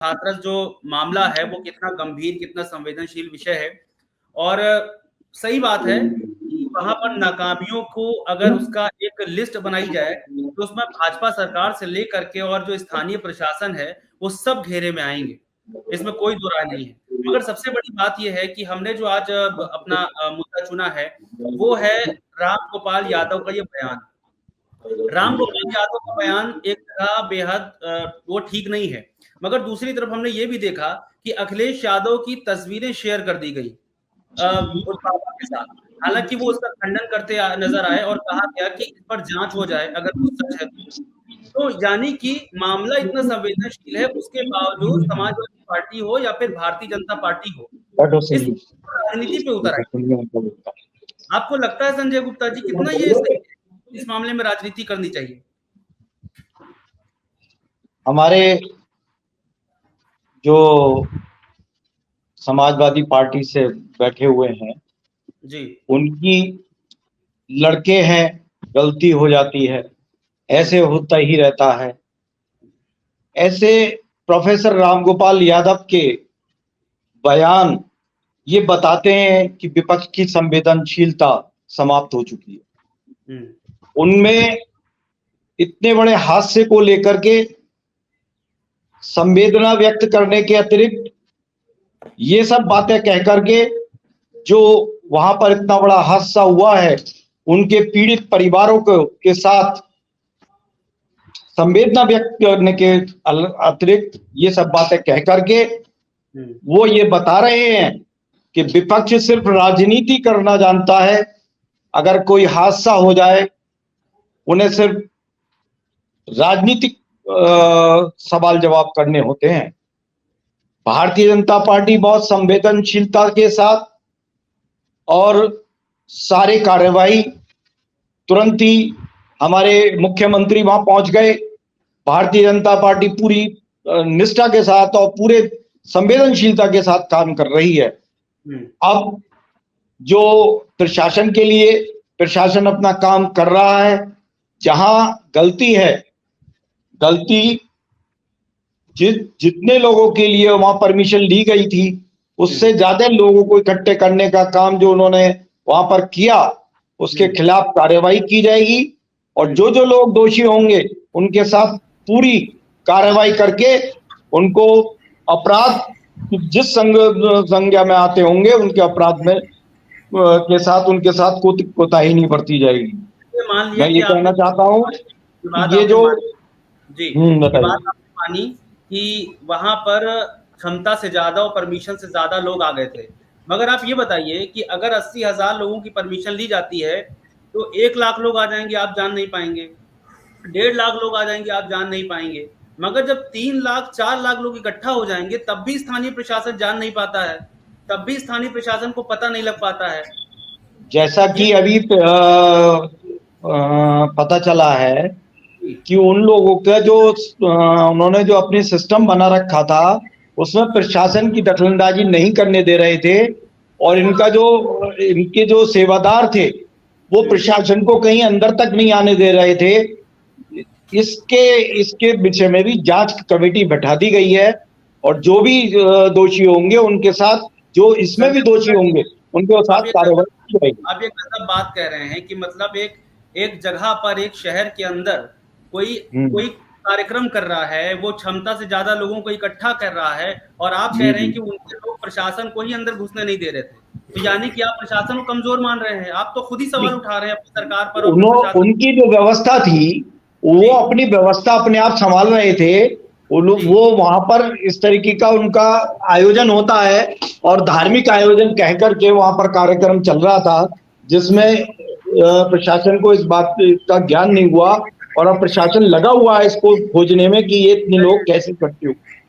हाथरस जो मामला है वो कितना गंभीर, कितना संवेदनशील विषय है। और सही बात है कि वहां पर नाकामियों को अगर उसका एक लिस्ट बनाई जाए तो उसमें भाजपा सरकार से लेकर के और जो स्थानीय प्रशासन है वो सब घेरे में आएंगे, इसमें कोई दो राय नहीं है। मगर सबसे बड़ी बात यह है कि हमने जो आज अपना मुद्दा चुना है वो है राम गोपाल यादव का ये बयान। राम गोपाल यादव का बयान एक जगह बेहद वो ठीक नहीं है, मगर दूसरी तरफ हमने ये भी देखा कि अखिलेश यादव की तस्वीरें शेयर कर दी गई बाबा के साथ। हालांकि वो उसका खंडन करते नजर आए और कहा गया कि इस पर जांच हो जाए अगर वो सच है तो। यानी कि मामला इतना संवेदनशील है, उसके बावजूद समाजवादी पार्टी हो या फिर भारतीय जनता पार्टी हो, इस राजनीति पे उतर आई। आपको लगता है संजय गुप्ता जी कितना ये सही है, इस मामले में राजनीति करनी चाहिए? हमारे जो समाजवादी पार्टी से बैठे हुए हैं जी, उनकी लड़के हैं, गलती हो जाती है, ऐसे होता ही रहता है। ऐसे प्रोफेसर रामगोपाल यादव के बयान ये बताते हैं कि विपक्ष की संवेदनशीलता समाप्त हो चुकी है। उनमें इतने बड़े हादसे को लेकर के संवेदना व्यक्त करने के अतिरिक्त ये सब बातें कह करके जो वहां पर इतना बड़ा हादसा हुआ है उनके पीड़ित परिवारों के साथ संवेदना व्यक्त करने के अतिरिक्त ये सब बातें कह करके वो ये बता रहे हैं कि विपक्ष सिर्फ राजनीति करना जानता है। अगर कोई हादसा हो जाए उन्हें सिर्फ राजनीतिक सवाल जवाब करने होते हैं। भारतीय जनता पार्टी बहुत संवेदनशीलता के साथ और सारे कार्यवाही तुरंत ही हमारे मुख्यमंत्री वहां पहुंच गए। भारतीय जनता पार्टी पूरी निष्ठा के साथ और पूरे संवेदनशीलता के साथ काम कर रही है। अब जो प्रशासन के लिए प्रशासन अपना काम कर रहा है, जहां गलती है, गलती जितने लोगों के लिए वहां परमिशन ली गई थी उससे ज्यादा लोगों को इकट्ठे करने का काम जो उन्होंने वहां पर किया उसके खिलाफ कार्यवाही की जाएगी और जो जो लोग दोषी होंगे उनके साथ पूरी कार्यवाही करके उनको अपराध जिस संज्ञा में आते होंगे उनके अपराध में के साथ उनके साथ कोताही नहीं बरती जाएगी। मैं ये कहना चाहता हूँ ये जो बात आपने मानी कि वहां पर क्षमता से ज्यादा और परमिशन से ज्यादा लोग आ गए थे, मगर आप ये बताइए कि अगर 80,000 लोगों की परमिशन ली जाती है तो 1 लाख लोग आ जाएंगे, आप जान नहीं पाएंगे, 1.5 लाख लोग आ जाएंगे, आप जान नहीं पाएंगे। मगर जब 3 लाख 4 लाख लोग इकट्ठा हो जाएंगे तब भी स्थानीय प्रशासन जान नहीं पाता है, तब भी स्थानीय प्रशासन को पता नहीं लग पाता है। जैसा कि अभी पता चला है कि उन लोगों का जो उन्होंने जो अपनी सिस्टम बना रखा था उसमें प्रशासन की दखलंदाजी नहीं करने दे रहे थे और इनके जो सेवादार थे वो प्रशासन को कहीं अंदर तक नहीं आने दे रहे थे। इसके विषय में भी जांच कमेटी बैठा दी गई है और जो भी दोषी होंगे उनके साथ, जो इसमें भी दोषी होंगे उनके साथ कार्रवाई की जाएगी। आप ये गलत बात कह रहे हैं कि मतलब एक जगह पर, एक शहर के अंदर कोई कार्यक्रम कर रहा है, वो क्षमता से ज्यादा लोगों को इकट्ठा कर रहा है और आप कह रहे हैं कि उनके लोग प्रशासन को ही अंदर घुसने नहीं दे रहे थे, तो यानी कि आप प्रशासन को कमजोर मान रहे हैं। आप तो खुद ही सवाल उठा रहे हैं अपनी सरकार पर। उनकी जो व्यवस्था थी वो अपनी व्यवस्था अपने आप संभाल रहे थे। वो वहां पर इस तरीके का उनका आयोजन होता है और धार्मिक आयोजन कहकर के वहां पर कार्यक्रम चल रहा था जिसमें प्रशासन को इस बात का ज्ञान नहीं हुआ और अब प्रशासन लगा हुआ है इसको खोजने में कि ये इतने लोग कैसे इकट्ठे हो।